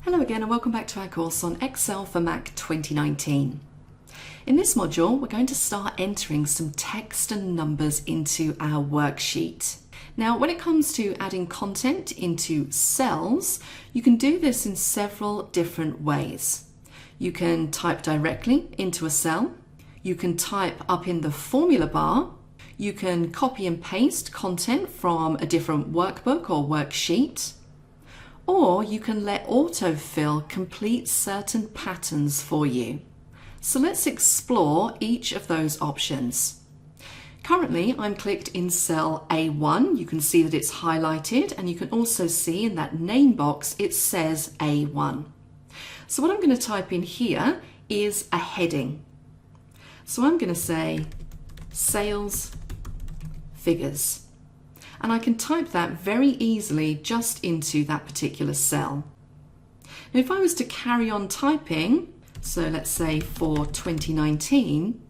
Hello again and welcome back to our course on Excel for Mac 2019. In this module, we're going to start entering some text and numbers into our worksheet. Now, when it comes to adding content into cells, you can do this in several different ways. You can type directly into a cell, you can type up in the formula bar, you can copy and paste content from a different workbook or worksheet, or you can let AutoFill complete certain patterns for you. So let's explore each of those options. Currently, I'm clicked in cell A1. You can see that it's highlighted, and you can also see in that name box it says A1. So what I'm going to type in here is a heading. So I'm going to say sales figures. And I can type that very easily just into that particular cell. Now, if I was to carry on typing, so let's say for 2019,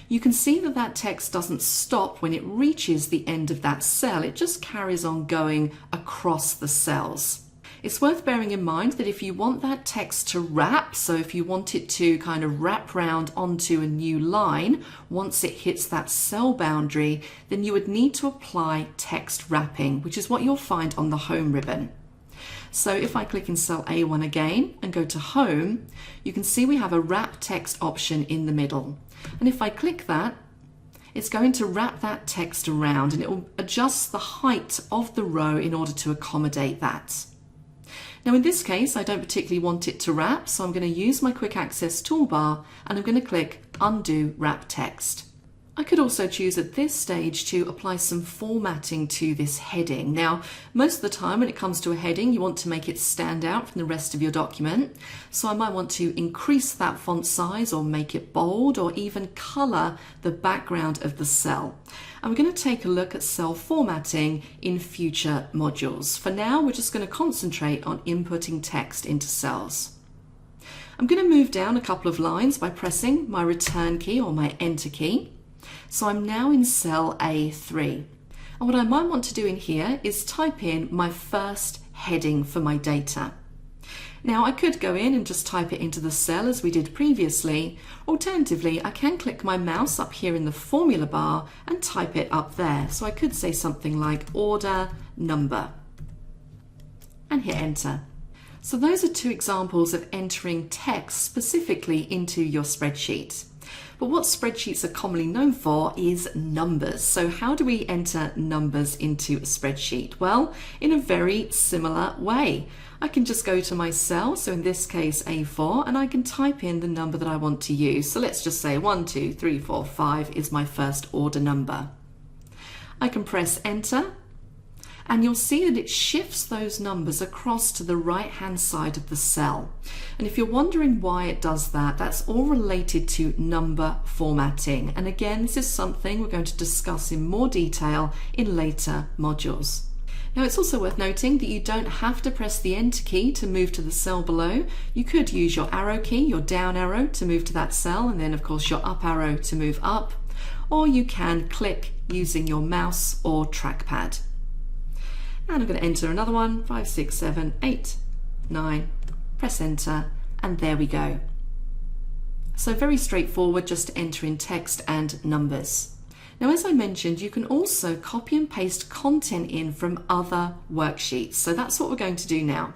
you can see that that text doesn't stop when it reaches the end of that cell. It just carries on going across the cells. It's worth bearing in mind that if you want that text to wrap, so if you want it to kind of wrap round onto a new line once it hits that cell boundary, then you would need to apply text wrapping, which is what you'll find on the home ribbon. So if I click in cell A1 again and go to home, you can see we have a wrap text option in the middle. And if I click that, it's going to wrap that text around and it will adjust the height of the row in order to accommodate that. Now in this case, I don't particularly want it to wrap, so I'm going to use my quick access toolbar and I'm going to click Undo Wrap Text. I could also choose at this stage to apply some formatting to this heading. Now, most of the time when it comes to a heading, you want to make it stand out from the rest of your document. So I might want to increase that font size or make it bold or even color the background of the cell. And we're going to take a look at cell formatting in future modules. For now, we're just going to concentrate on inputting text into cells. I'm going to move down a couple of lines by pressing my return key or my enter key. So I'm now in cell A3. And what I might want to do in here is type in my first heading for my data. Now I could go in and just type it into the cell as we did previously. Alternatively, I can click my mouse up here in the formula bar and type it up there. So I could say something like order number and hit enter. So those are two examples of entering text specifically into your spreadsheet. But what spreadsheets are commonly known for is numbers. So how do we enter numbers into a spreadsheet? Well, in a very similar way. I can just go to my cell, so in this case A4, and I can type in the number that I want to use. So let's just say 1, 2, 3, 4, 5 is my first order number. I can press enter. And you'll see that it shifts those numbers across to the right hand side of the cell. And if you're wondering why it does that, that's all related to number formatting. And again, this is something we're going to discuss in more detail in later modules. Now it's also worth noting that you don't have to press the enter key to move to the cell below. You could use your arrow key, your down arrow to move to that cell, and then of course your up arrow to move up. Or you can click using your mouse or trackpad. And I'm going to enter another one, 5, 6, 7, 8, 9, press enter, and there we go. So very straightforward, just to enter in text and numbers. Now, as I mentioned, you can also copy and paste content in from other worksheets. So that's what we're going to do now.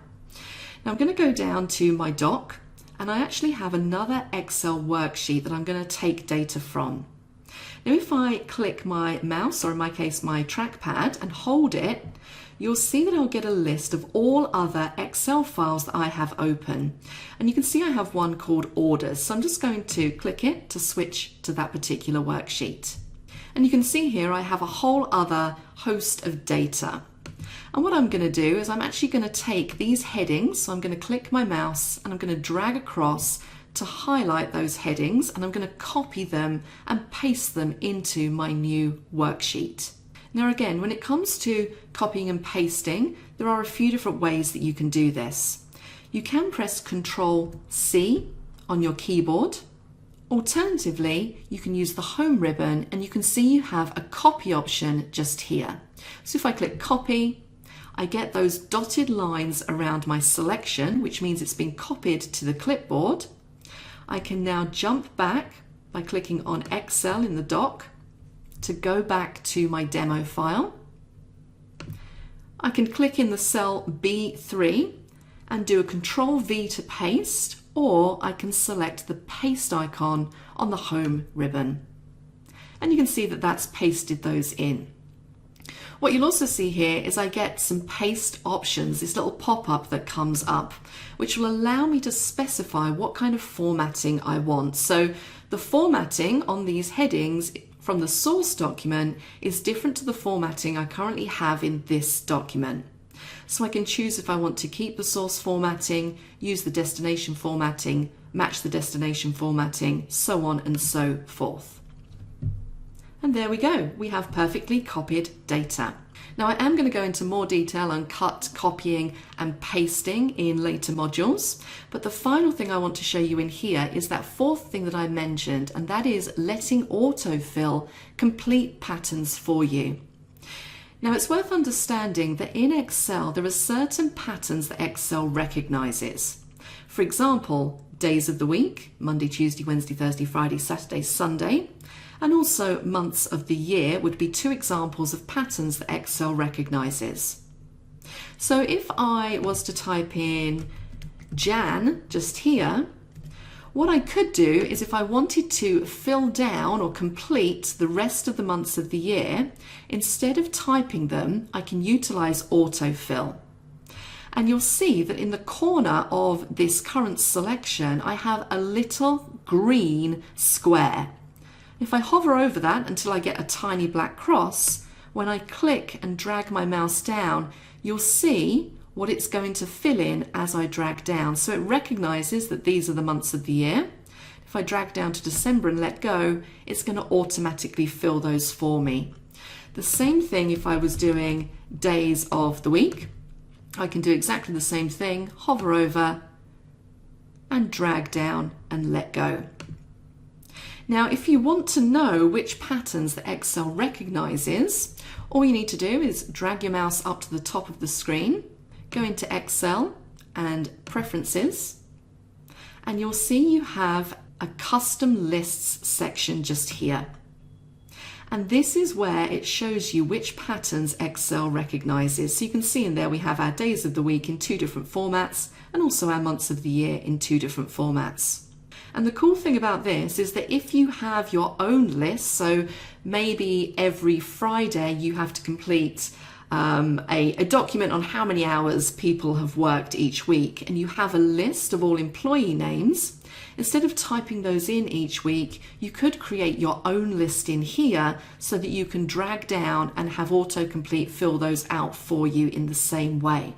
Now I'm going to go down to my doc, and I actually have another Excel worksheet that I'm going to take data from. Now, if I click my mouse, or in my case, my trackpad, and hold it, you'll see that I'll get a list of all other Excel files that I have open. And you can see I have one called orders. So I'm just going to click it to switch to that particular worksheet. And you can see here I have a whole other host of data. And what I'm going to do is I'm actually going to take these headings. So I'm going to click my mouse and I'm going to drag across to highlight those headings, and I'm going to copy them and paste them into my new worksheet. Now again, when it comes to copying and pasting, there are a few different ways that you can do this. You can press Ctrl+C on your keyboard. Alternatively, you can use the home ribbon and you can see you have a copy option just here. So if I click copy, I get those dotted lines around my selection, which means it's been copied to the clipboard. I can now jump back by clicking on Excel in the dock to go back to my demo file. I can click in the cell B3 and do a Control V to paste, or I can select the paste icon on the home ribbon. And you can see that that's pasted those in. What you'll also see here is I get some paste options, this little pop-up that comes up, which will allow me to specify what kind of formatting I want. So the formatting on these headings from the source document is different to the formatting I currently have in this document. So I can choose if I want to keep the source formatting, use the destination formatting, match the destination formatting, so on and so forth. And there we go, we have perfectly copied data. Now I am going to go into more detail on copying and pasting in later modules, but the final thing I want to show you in here is that fourth thing that I mentioned, and that is letting AutoFill complete patterns for you. Now it's worth understanding that in Excel there are certain patterns that Excel recognizes. For example, days of the week, Monday, Tuesday, Wednesday, Thursday, Friday, Saturday, Sunday, and also months of the year would be two examples of patterns that Excel recognizes. So if I was to type in Jan just here, what I could do is if I wanted to fill down or complete the rest of the months of the year, instead of typing them, I can utilize AutoFill. And you'll see that in the corner of this current selection, I have a little green square. If I hover over that until I get a tiny black cross, when I click and drag my mouse down, you'll see what it's going to fill in as I drag down. So it recognizes that these are the months of the year. If I drag down to December and let go, it's going to automatically fill those for me. The same thing if I was doing days of the week. I can do exactly the same thing, hover over and drag down and let go. Now, if you want to know which patterns that Excel recognizes, all you need to do is drag your mouse up to the top of the screen, go into Excel and Preferences, and you'll see you have a Custom Lists section just here. And this is where it shows you which patterns Excel recognizes. So you can see in there we have our days of the week in two different formats and also our months of the year in two different formats. And the cool thing about this is that if you have your own list, so maybe every Friday you have to complete a document on how many hours people have worked each week, and you have a list of all employee names, instead of typing those in each week, you could create your own list in here so that you can drag down and have autocomplete fill those out for you in the same way.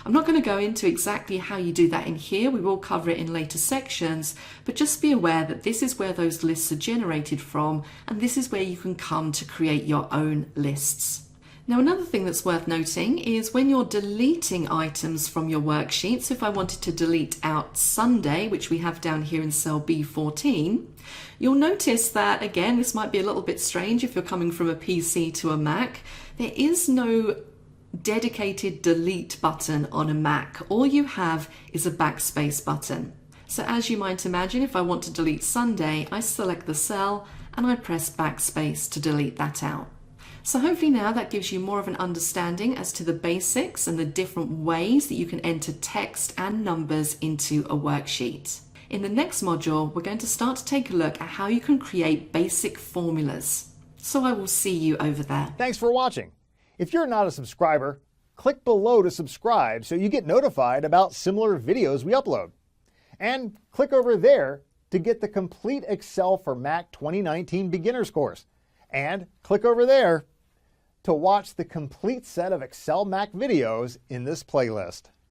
I'm not going to go into exactly how you do that in here, we will cover it in later sections, but just be aware that this is where those lists are generated from, and this is where you can come to create your own lists. Now another thing that's worth noting is when you're deleting items from your worksheet, so if I wanted to delete out Sunday, which we have down here in cell B14, you'll notice that, again, this might be a little bit strange if you're coming from a PC to a Mac, there is no dedicated delete button on a Mac. All you have is a backspace button. So as you might imagine, if I want to delete Sunday, I select the cell and I press backspace to delete that out. So hopefully now that gives you more of an understanding as to the basics and the different ways that you can enter text and numbers into a worksheet. In the next module, we're going to start to take a look at how you can create basic formulas. So I will see you over there. Thanks for watching. If you're not a subscriber, click below to subscribe so you get notified about similar videos we upload. And click over there to get the complete Excel for Mac 2019 Beginners course. And click over there to watch the complete set of Excel Mac videos in this playlist.